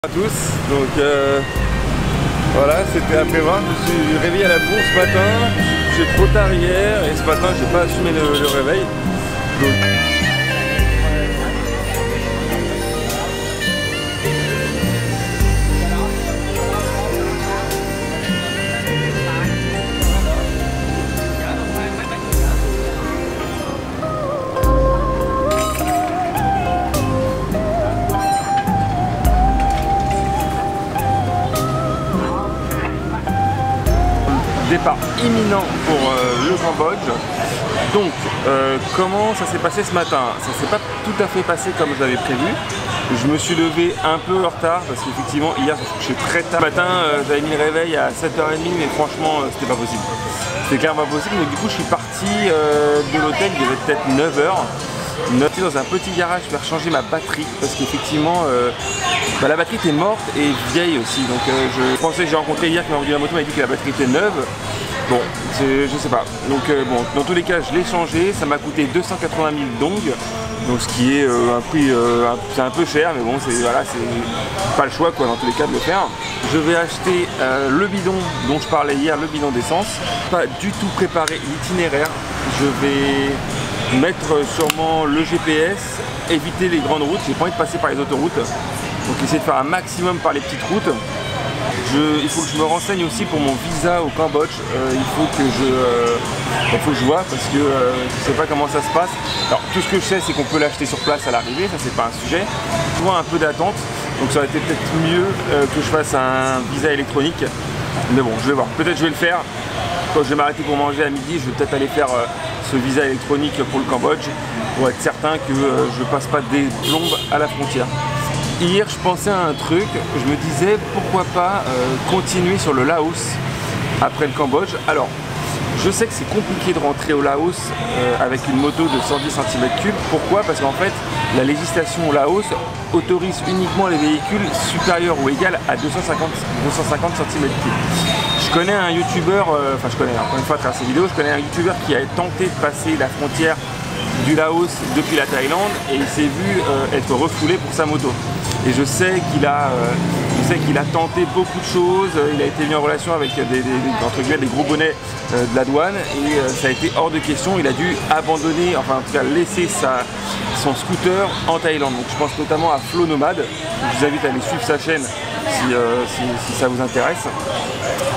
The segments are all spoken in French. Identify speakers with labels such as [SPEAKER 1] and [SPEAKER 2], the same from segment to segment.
[SPEAKER 1] À tous, donc voilà, c'était après 20, je me suis réveillé à la bourse ce matin, je suis trop tard hier et ce matin j'ai pas assumé le réveil. Donc... Départ imminent pour le Cambodge. Donc comment ça s'est passé ce matin? Ça s'est pas tout à fait passé comme je l'avais prévu. Je me suis levé un peu en retard parce qu'effectivement hier je me suis couché très tard. Ce matin j'avais mis le réveil à 7h30 mais franchement c'était pas possible. C'était clairement pas possible, donc du coup je suis parti de l'hôtel, il y avait peut-être 9h. Noté dans un petit garage faire changer ma batterie parce qu'effectivement la batterie était morte et vieille aussi, donc je pensais que j'ai rencontré hier qui m'a vendu la moto, m'a dit que la batterie était neuve. Bon, je sais pas, donc bon, dans tous les cas je l'ai changé, ça m'a coûté 280 000 dong, donc ce qui est un prix, c'est un peu cher, mais bon c'est voilà, c'est pas le choix quoi dans tous les cas de le faire. Je vais acheter le bidon dont je parlais hier, le bidon d'essence, pas du tout préparé l'itinéraire, je vais mettre sûrement le GPS, éviter les grandes routes, j'ai pas envie de passer par les autoroutes, donc essayer de faire un maximum par les petites routes. Il faut que je me renseigne aussi pour mon visa au Cambodge, il faut que je vois parce que je sais pas comment ça se passe. Alors tout ce que je sais c'est qu'on peut l'acheter sur place à l'arrivée, ça c'est pas un sujet. Je vois un peu d'attente, donc ça aurait été peut-être mieux que je fasse un visa électronique, mais bon je vais voir, peut-être je vais le faire. Quand je vais m'arrêter pour manger à midi, je vais peut-être aller faire ce visa électronique pour le Cambodge pour être certain que je passe pas des plombes à la frontière. Hier je pensais à un truc, je me disais pourquoi pas continuer sur le Laos après le Cambodge. Alors je sais que c'est compliqué de rentrer au Laos avec une moto de 110 cm3. Pourquoi? Parce qu'en fait la législation au Laos autorise uniquement les véhicules supérieurs ou égaux à 250 cm3. Je connais un youtubeur, enfin je connais encore une fois à travers ses vidéos, je connais un youtubeur qui a tenté de passer la frontière du Laos depuis la Thaïlande et il s'est vu être refoulé pour sa moto. Et je sais qu'il a tenté beaucoup de choses, il a été mis en relation avec des gros bonnets de la douane et ça a été hors de question, il a dû abandonner, enfin en tout cas laisser son scooter en Thaïlande. Donc je pense notamment à Flo Nomade, je vous invite à aller suivre sa chaîne si ça vous intéresse.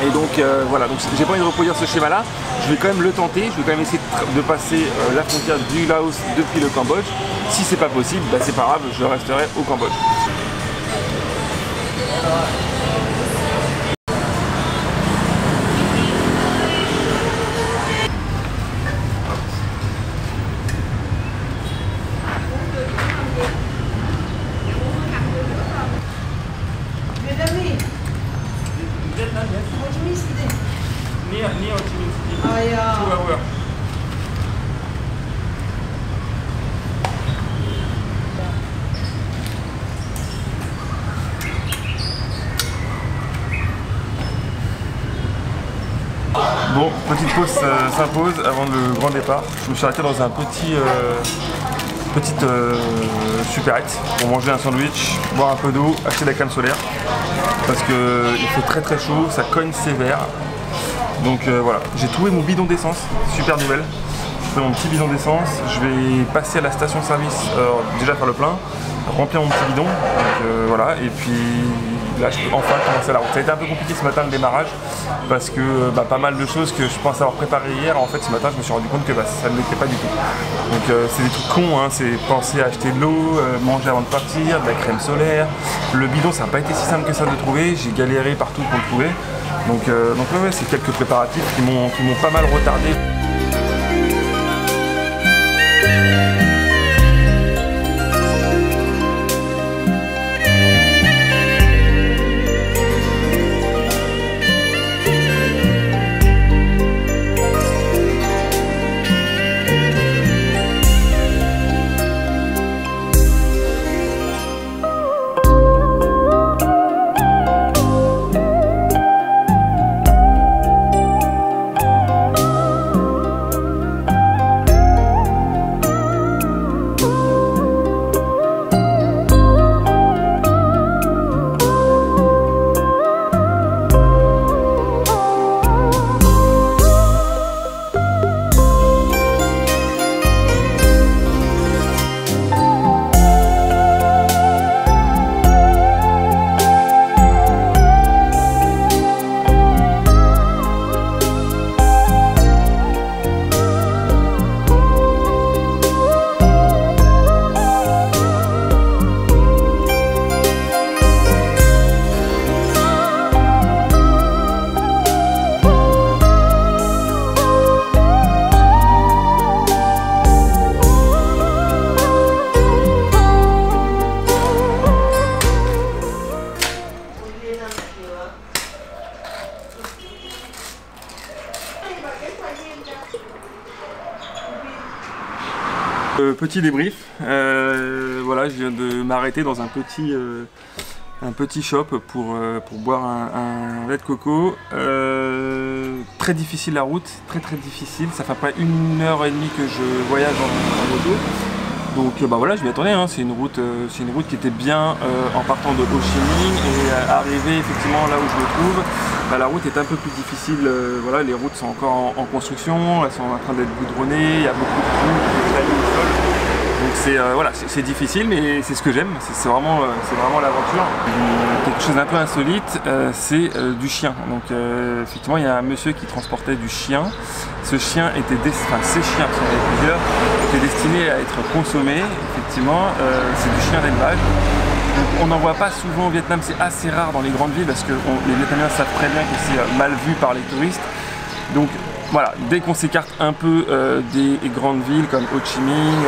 [SPEAKER 1] Et donc voilà, donc j'ai pas envie de reproduire ce schéma là, je vais quand même le tenter, je vais quand même essayer de passer la frontière du Laos depuis le Cambodge. Si c'est pas possible, bah, c'est pas grave, je resterai au Cambodge. Bon, petite pause s'impose avant le grand départ. Je me suis arrêté dans un petite supérette pour manger un sandwich, boire un peu d'eau, acheter de la crème solaire parce qu'il fait très très chaud, ça cogne sévère. Donc voilà, j'ai trouvé mon bidon d'essence, super nouvelle. Je fais mon petit bidon d'essence, je vais passer à la station service, déjà faire le plein, remplir mon petit bidon, donc voilà, et puis là je peux enfin commencer la route. Ça a été un peu compliqué ce matin le démarrage parce que pas mal de choses que je pense avoir préparées hier, en fait ce matin je me suis rendu compte que ça ne l'était pas du tout. Donc c'est des trucs cons, hein, c'est penser à acheter de l'eau, manger avant de partir, de la crème solaire. Le bidon ça n'a pas été si simple que ça de le trouver, j'ai galéré partout pour le trouver. Donc ouais, c'est quelques préparatifs qui m'ont pas mal retardé. Petit débrief, voilà, je viens de m'arrêter dans un petit shop pour boire un lait de coco. Très difficile la route, très difficile, ça fait à peu près 1h30 que je voyage en moto. Donc bah voilà, je m'y attendais, hein. C'est une route qui était bien en partant de Ho Chi Minh et arrivé effectivement là où je me trouve, bah, la route est un peu plus difficile, voilà, les routes sont encore en construction, elles sont en train d'être goudronnées, il y a beaucoup de trous, des cailloux au sol. Donc c'est voilà, c'est difficile, mais c'est ce que j'aime, c'est vraiment l'aventure. Quelque chose d'un peu insolite, c'est du chien. Donc effectivement, il y a un monsieur qui transportait du chien. Ce chien était ces chiens, parce qu'il y en avait plusieurs, étaient destinés à être consommés. Effectivement, c'est du chien d'élevage. On n'en voit pas souvent au Vietnam, c'est assez rare dans les grandes villes parce que les Vietnamiens savent très bien que c'est mal vu par les touristes. Donc voilà, dès qu'on s'écarte un peu des grandes villes comme Ho Chi Minh,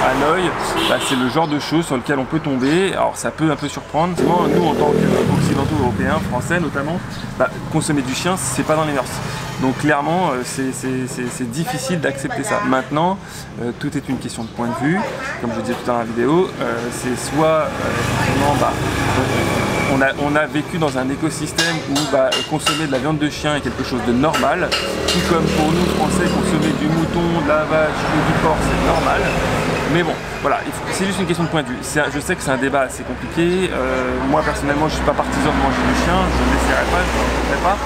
[SPEAKER 1] Hanoï, bah, c'est le genre de choses sur lequel on peut tomber. Alors ça peut un peu surprendre. Nous, en tant qu'occidentaux européens, français notamment, bah, consommer du chien, c'est pas dans les mœurs. Donc clairement, c'est difficile d'accepter ça. Maintenant, tout est une question de point de vue. Comme je disais tout à l'heure dans la vidéo, c'est soit on a vécu dans un écosystème où consommer de la viande de chien est quelque chose de normal, tout comme pour nous Français, consommer du mouton, de la vache ou du porc, c'est normal. Mais bon, voilà, c'est juste une question de point de vue. Je sais que c'est un débat assez compliqué. Moi personnellement, je ne suis pas partisan de manger du chien, je ne l'essaierai pas, je ne le ferai pas.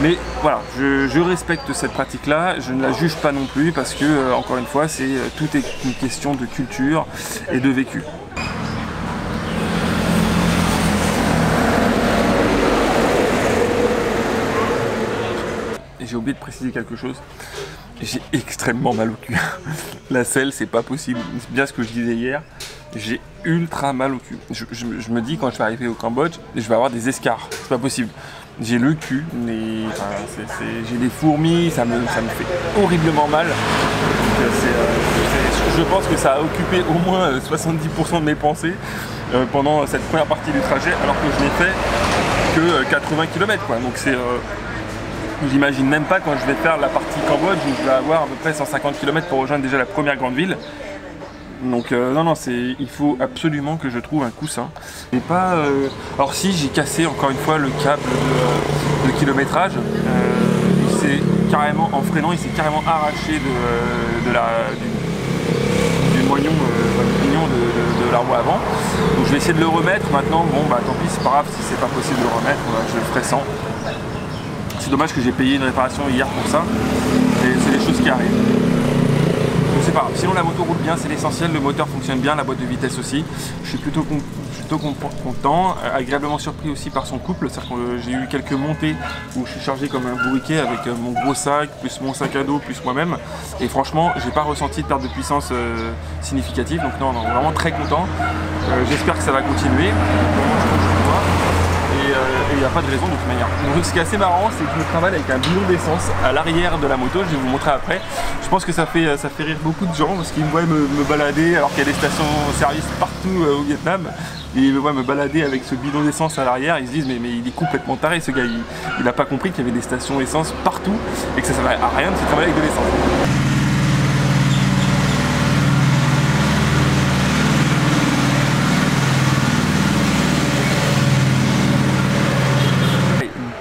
[SPEAKER 1] Mais voilà, je respecte cette pratique-là, je ne la juge pas non plus parce que, encore une fois, tout est une question de culture et de vécu. J'ai oublié de préciser quelque chose, j'ai extrêmement mal au cul. La selle, c'est pas possible, c'est bien ce que je disais hier, j'ai ultra mal au cul. Je me dis quand je vais arriver au Cambodge, je vais avoir des escarres, c'est pas possible. J'ai le cul, j'ai des fourmis, ça me fait horriblement mal. Donc, je pense que ça a occupé au moins 70% de mes pensées pendant cette première partie du trajet, alors que je n'ai fait que 80 km, quoi. Donc j'imagine même pas quand je vais faire la partie Cambodge où je vais avoir à peu près 150 km pour rejoindre déjà la première grande ville. Donc non, il faut absolument que je trouve un coussin. Et pas, alors si j'ai cassé encore une fois le câble de kilométrage, il s'est carrément, en freinant, il s'est carrément arraché du moignon, de la roue avant. Donc je vais essayer de le remettre maintenant. Bon bah tant pis, c'est pas grave si c'est pas possible de le remettre, je le ferai sans. C'est dommage que j'ai payé une réparation hier pour ça, et c'est des choses qui arrivent. C'est pas grave. Sinon la moto roule bien, c'est l'essentiel, le moteur fonctionne bien, la boîte de vitesse aussi. Je suis plutôt content, agréablement surpris aussi par son couple, c'est-à-dire que j'ai eu quelques montées où je suis chargé comme un bourriquet avec mon gros sac, plus mon sac à dos, plus moi-même. Et franchement, j'ai pas ressenti de perte de puissance significative, donc non, vraiment très content. J'espère que ça va continuer. Et il n'y a pas de raison de toute manière. Donc, ce qui est assez marrant, c'est que je me travaille avec un bidon d'essence à l'arrière de la moto, je vais vous montrer après. Je pense que ça fait rire beaucoup de gens parce qu'ils me voient me balader alors qu'il y a des stations-service partout au Vietnam. Et ils me voient me balader avec ce bidon d'essence à l'arrière, ils se disent mais il est complètement taré ce gars, il n'a pas compris qu'il y avait des stations essence partout et que ça ne servait à rien de se travailler avec de l'essence.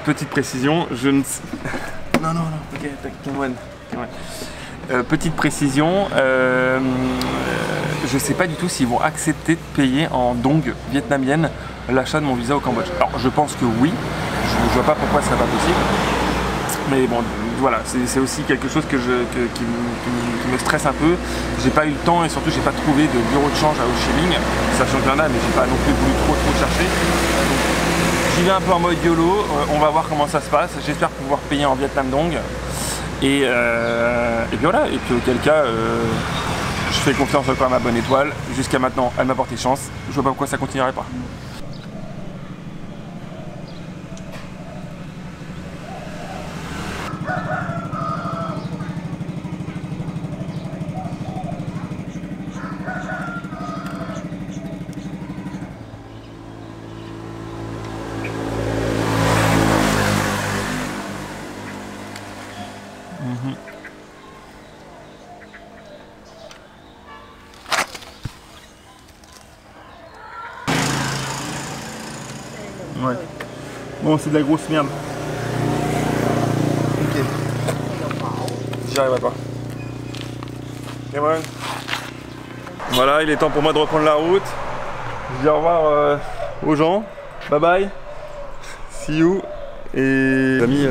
[SPEAKER 1] Petite précision, je ne sais... Non, ok, calme-moi. Petite précision, je ne sais pas du tout s'ils vont accepter de payer en dong vietnamienne l'achat de mon visa au Cambodge. Alors je pense que oui, je ne vois pas pourquoi ça n'est pas possible. Mais bon, voilà, c'est aussi quelque chose qui me stresse un peu. J'ai pas eu le temps et surtout j'ai pas trouvé de bureau de change à Ho Chi Minh, sachant qu'il y en a, mais j'ai pas non plus voulu trop chercher. J'y vais un peu en mode YOLO, on va voir comment ça se passe. J'espère pouvoir payer en Vietnam Dong. Et puis voilà, et puis auquel cas, je fais confiance encore à ma bonne étoile. Jusqu'à maintenant, elle m'a porté chance. Je vois pas pourquoi ça continuerait pas. Bon, c'est de la grosse merde. Ok. J'y arriverai pas. Et voilà. Voilà, il est temps pour moi de reprendre la route. Je dis au revoir aux gens. Bye bye. See you. Et les amis,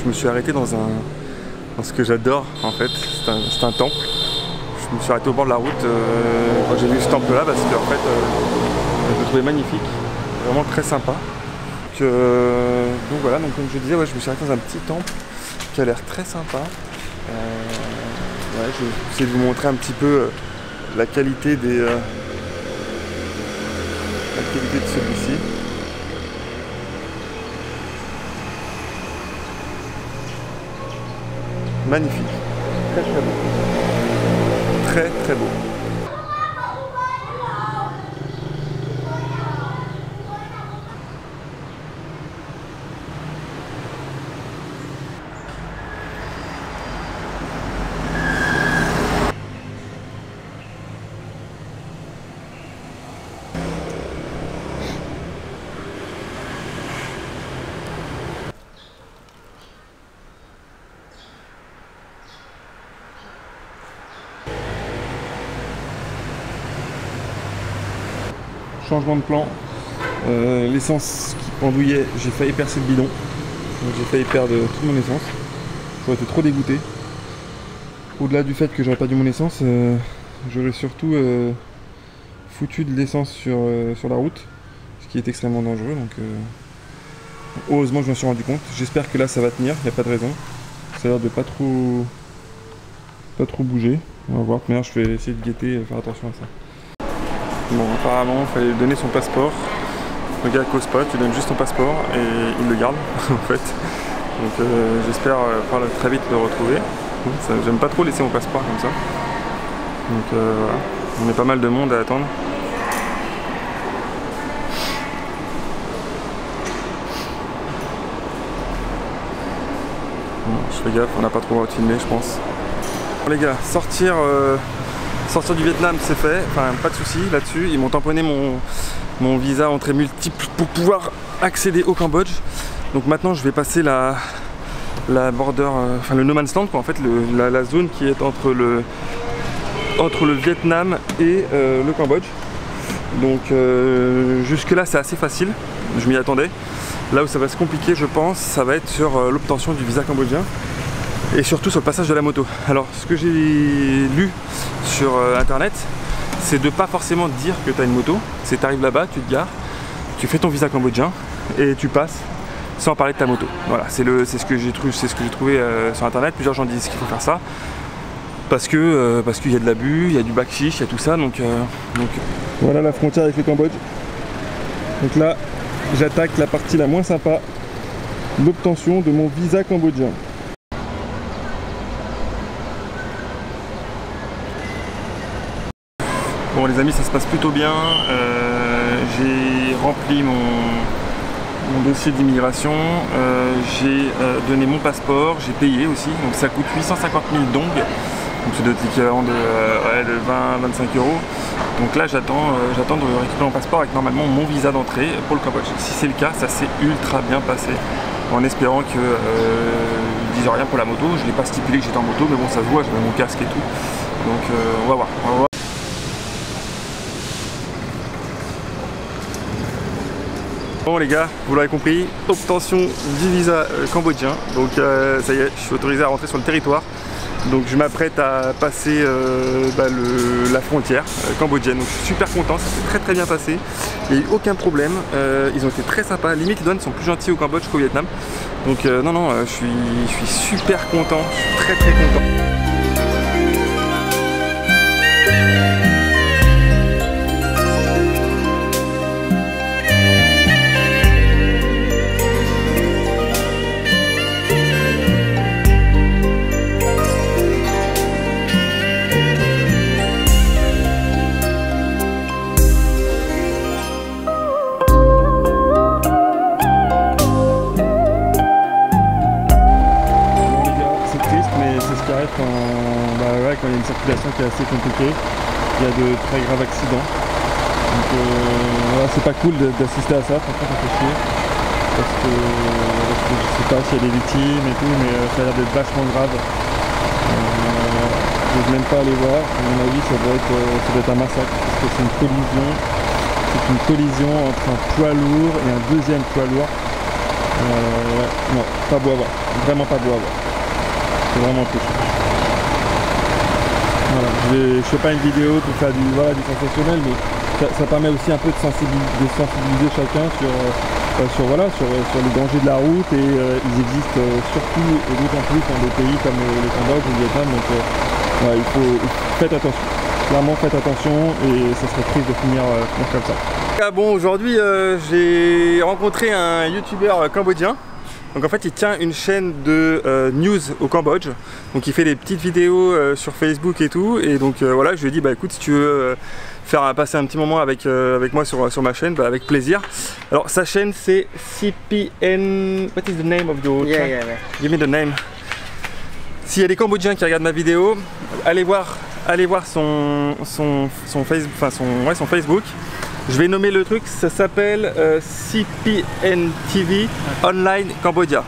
[SPEAKER 1] je me suis arrêté dans ce que j'adore en fait. C'est un temple. Je me suis arrêté au bord de la route quand j'ai vu ce temple là parce que en fait, je le trouvais magnifique. Vraiment très sympa. Donc voilà, donc comme je disais, ouais, je me suis arrêté dans un petit temple qui a l'air très sympa. Ouais, je vais essayer de vous montrer un petit peu la qualité de celui-ci. Magnifique, très très beau, très très beau. Changement de plan, l'essence qui pendouillait, j'ai failli percer le bidon, donc j'ai failli perdre toute mon essence. J'aurais été trop dégoûté. Au-delà du fait que j'aurais perdu mon essence, j'aurais surtout foutu de l'essence sur la route, ce qui est extrêmement dangereux. Donc heureusement je m'en suis rendu compte. J'espère que là ça va tenir, il n'y a pas de raison. Ça a l'air de pas trop bouger. On va voir, mais je vais essayer de guetter, faire attention à ça. Bon, apparemment, il fallait lui donner son passeport. Le gars cause pas, tu donnes juste ton passeport et il le garde en fait. Donc j'espère pouvoir très vite le retrouver. J'aime pas trop laisser mon passeport comme ça. Donc voilà, on est pas mal de monde à attendre. Bon, je fais gaffe, on n'a pas trop le droit de filmer je pense. Bon les gars, sortir du Vietnam c'est fait, enfin pas de souci là-dessus. Ils m'ont tamponné mon visa entrée multiple pour pouvoir accéder au Cambodge. Donc maintenant je vais passer la border, enfin le no man's land quoi, en fait la zone qui est entre le Vietnam et le Cambodge. Donc jusque là c'est assez facile, je m'y attendais. Là où ça va se compliquer je pense, ça va être sur l'obtention du visa cambodgien. Et surtout sur le passage de la moto. Alors ce que j'ai lu sur internet, c'est de pas forcément dire que tu as une moto. C'est tu arrives là-bas, tu te gares, tu fais ton visa cambodgien et tu passes sans parler de ta moto. Voilà, c'est ce que j'ai trouvé sur internet. Plusieurs gens disent qu'il faut faire ça. Parce qu'il y a de l'abus, il y a du bakshish, il y a tout ça. Donc voilà la frontière avec le Cambodge. Donc là, j'attaque la partie la moins sympa, l'obtention de mon visa cambodgien. Bon les amis, ça se passe plutôt bien. J'ai rempli mon dossier d'immigration, j'ai donné mon passeport, j'ai payé aussi, donc ça coûte 850 000 dong, donc c'est l'équivalent de 20-25 €. Donc là j'attends de récupérer mon passeport avec normalement mon visa d'entrée pour le Cambodge. Si c'est le cas, ça s'est ultra bien passé, en espérant qu'ils ne disent rien pour la moto. Je n'ai pas stipulé que j'étais en moto, mais bon ça se voit, j'avais mon casque et tout, donc on va voir. Bon les gars, vous l'aurez compris, obtention du visa cambodgien, donc ça y est, je suis autorisé à rentrer sur le territoire. Donc je m'apprête à passer la frontière cambodgienne, donc je suis super content, ça s'est très bien passé, il n'y a eu aucun problème, ils ont été très sympas, limite les douanes sont plus gentils au Cambodge qu'au Vietnam. Donc non, je suis super content, je suis très content. Quand il y a une circulation qui est assez compliquée, il y a de très graves accidents. Donc voilà, c'est pas cool d'assister à ça, franchement ça fait chier.
[SPEAKER 2] je sais pas s'il y a des victimes et tout, mais ça a l'air d'être vachement grave. Je n'ose même pas aller voir. À mon avis, ça doit être un massacre parce que c'est une collision. C'est une collision entre un poids lourd et un deuxième poids lourd. Non, pas beau à voir. Vraiment pas beau à voir. C'est vraiment touchant. Voilà. Je fais pas une vidéo pour faire du sensationnel, mais ça permet aussi un peu de sensibiliser chacun sur les dangers de la route, et ils existent surtout et d'autant plus dans des pays comme le Cambodge ou le Vietnam. Donc faites attention. Clairement, faites attention, et ça serait triste de finir comme ça.
[SPEAKER 1] Bon, aujourd'hui j'ai rencontré un youtubeur cambodgien. Donc en fait il tient une chaîne de news au Cambodge. Donc il fait des petites vidéos sur Facebook et tout. Et donc voilà, je lui ai dit bah écoute, si tu veux passer un petit moment avec moi sur ma chaîne, bah, avec plaisir. Alors sa chaîne c'est CPN. What is the name of your channel? Yeah. Give me the name. S'il y a des Cambodgiens qui regardent ma vidéo, allez voir son Facebook. Je vais nommer le truc, ça s'appelle CPN TV Online Cambodia.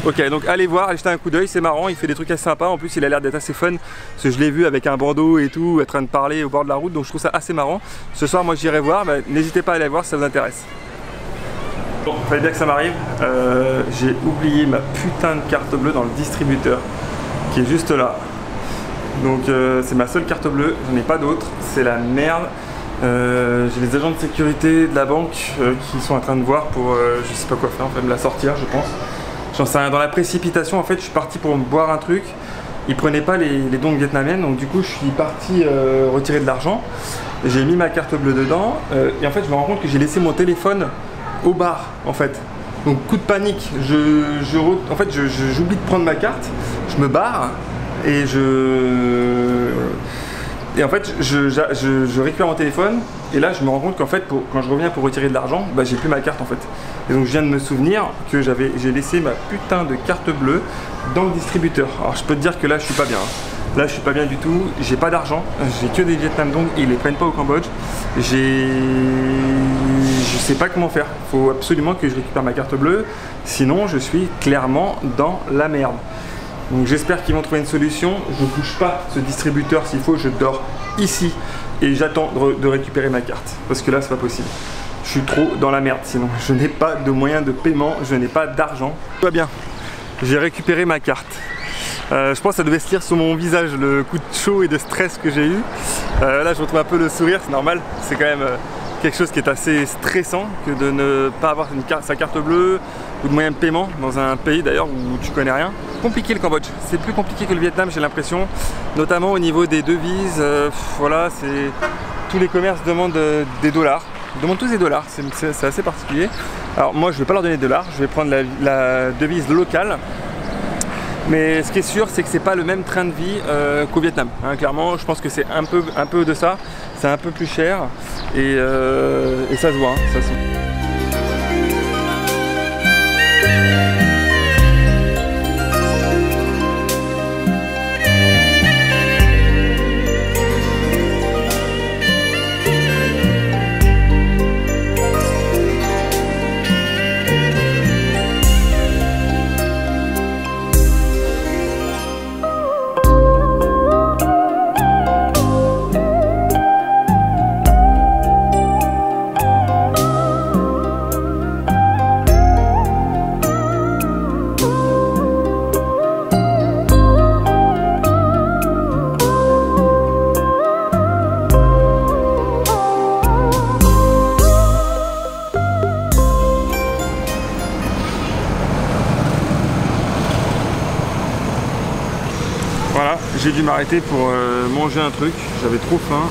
[SPEAKER 1] Ok, donc allez voir, allez jeter un coup d'œil, c'est marrant, il fait des trucs assez sympas. En plus il a l'air d'être assez fun, parce que je l'ai vu avec un bandeau et tout, en train de parler au bord de la route, donc je trouve ça assez marrant. Ce soir moi j'irai voir, bah, n'hésitez pas à aller voir si ça vous intéresse. Bon, fallait bien que ça m'arrive, j'ai oublié ma putain de carte bleue dans le distributeur, qui est juste là. Donc c'est ma seule carte bleue, j'en ai pas d'autre, c'est la merde. J'ai les agents de sécurité de la banque qui sont en train de voir pour je sais pas quoi faire, enfin me la sortir je pense. J'en sais rien, dans la précipitation en fait je suis parti pour me boire un truc. Ils prenaient pas les dong vietnamiennes, donc du coup je suis parti retirer de l'argent. J'ai mis ma carte bleue dedans et en fait je me rends compte que j'ai laissé mon téléphone au bar en fait. Donc coup de panique, en fait j'oublie de prendre ma carte, je me barre et en fait je récupère mon téléphone, et là je me rends compte qu'en fait quand je reviens pour retirer de l'argent, bah, j'ai plus ma carte en fait. Et donc je viens de me souvenir que j'ai laissé ma putain de carte bleue dans le distributeur. Alors je peux te dire que là je suis pas bien, hein. Là je suis pas bien du tout, j'ai pas d'argent, j'ai que des Vietnam Dong et ils les prennent pas au Cambodge. Je sais pas comment faire, il faut absolument que je récupère ma carte bleue, sinon je suis clairement dans la merde. Donc j'espère qu'ils vont trouver une solution. Je ne bouge pas ce distributeur, s'il faut je dors ici et j'attends de récupérer ma carte, parce que là c'est pas possible. Je suis trop dans la merde, sinon je n'ai pas de moyen de paiement, je n'ai pas d'argent. Tout va bien, j'ai récupéré ma carte. Je pense que ça devait se lire sur mon visage, le coup de chaud et de stress que j'ai eu. Là je retrouve un peu le sourire, c'est normal, c'est quand même quelque chose qui est assez stressant que de ne pas avoir sa carte bleue ou de moyen de paiement dans un pays d'ailleurs où tu connais rien. Compliqué le Cambodge, c'est plus compliqué que le Vietnam j'ai l'impression, notamment au niveau des devises. Voilà, tous les commerces demandent des dollars, ils demandent tous des dollars, c'est assez particulier. Alors moi je vais pas leur donner de dollars, je vais prendre la devise locale. Mais ce qui est sûr, c'est que c'est pas le même train de vie qu'au Vietnam, hein, clairement. Je pense que c'est un peu de ça, c'est un peu plus cher et ça se voit, hein, ça se voit. Voilà, j'ai dû m'arrêter pour manger un truc, j'avais trop faim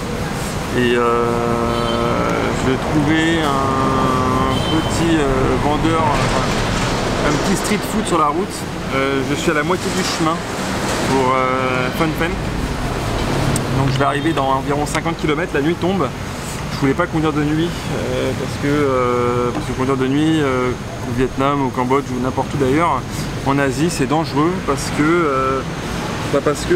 [SPEAKER 1] et je vais trouver un petit vendeur, un petit street food sur la route. Je suis à la moitié du chemin pour Phnom Penh, donc je vais arriver dans environ 50 km, la nuit tombe. Je voulais pas conduire de nuit parce que conduire de nuit au Vietnam, au Cambodge ou n'importe où d'ailleurs en Asie c'est dangereux parce que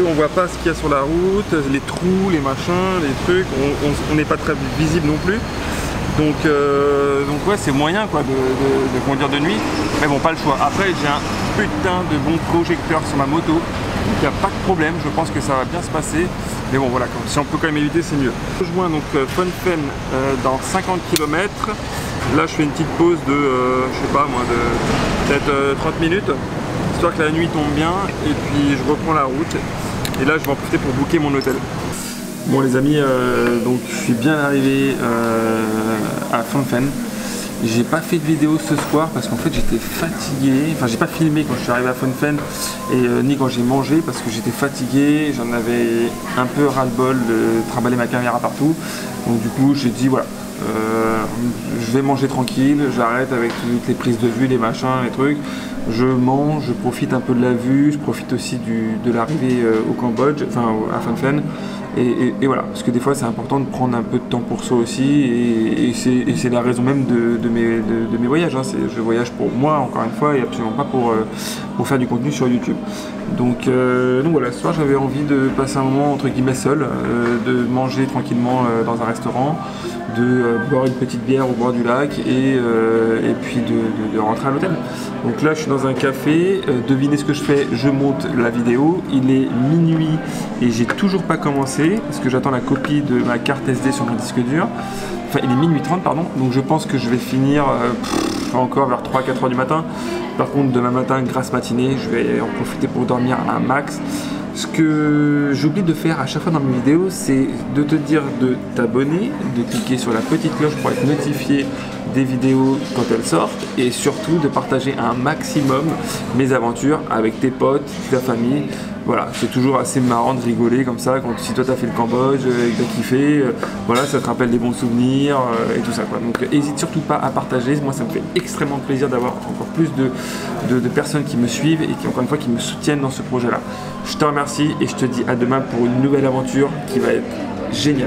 [SPEAKER 1] on voit pas ce qu'il y a sur la route, les trous, les machins, les trucs, on n'est pas très visible non plus. Donc ouais, c'est moyen quoi de conduire de nuit, mais bon, pas le choix. Après, j'ai un putain de bon projecteur sur ma moto, donc il n'y a pas de problème, je pense que ça va bien se passer. Mais bon, voilà, si on peut quand même éviter, c'est mieux. Je rejoins donc Funfen dans 50 km. Là, je fais une petite pause de, je sais pas moi, de peut-être 30 minutes, histoire que la nuit tombe bien, et puis je reprends la route. Et là, je vais en profiter pour booker mon hôtel. Bon les amis, donc je suis bien arrivé à Funfen. J'ai pas fait de vidéo ce soir parce qu'en fait j'étais fatigué. Enfin, j'ai pas filmé quand je suis arrivé à Funfen et ni quand j'ai mangé parce que j'étais fatigué. J'en avais un peu ras-le-bol de trimballer ma caméra partout. Donc du coup j'ai dit voilà, je vais manger tranquille, j'arrête avec toutes les prises de vue, les machins, les trucs. Je mange, je profite un peu de la vue, je profite aussi de l'arrivée au Cambodge, enfin à Funfen. Et voilà, parce que des fois c'est important de prendre un peu de temps pour soi aussi, et c'est la raison même de mes voyages. Hein. Je voyage pour moi encore une fois et absolument pas pour faire du contenu sur YouTube. Donc voilà, ce soir j'avais envie de passer un moment entre guillemets seul, de manger tranquillement dans un restaurant, de boire une petite bière au bord du lac et puis de rentrer à l'hôtel. Donc là je suis dans un café, devinez ce que je fais, je monte la vidéo, il est minuit et j'ai toujours pas commencé parce que j'attends la copie de ma carte SD sur mon disque dur. Enfin il est minuit 30 pardon, donc je pense que je vais finir encore vers 3-4 heures du matin. Par contre demain matin, grasse matinée, je vais en profiter pour dormir un max. Ce que j'oublie de faire à chaque fois dans mes vidéos, c'est de te dire de t'abonner, de cliquer sur la petite cloche pour être notifié des vidéos quand elles sortent et surtout de partager un maximum mes aventures avec tes potes, ta famille. Voilà, c'est toujours assez marrant de rigoler comme ça si toi t'as fait le Cambodge et que t'as kiffé, voilà, ça te rappelle des bons souvenirs et tout ça quoi. Donc n'hésite surtout pas à partager, moi ça me fait extrêmement plaisir d'avoir encore plus de personnes qui me suivent et qui encore une fois qui me soutiennent dans ce projet là. Je te remercie et je te dis à demain pour une nouvelle aventure qui va être géniale.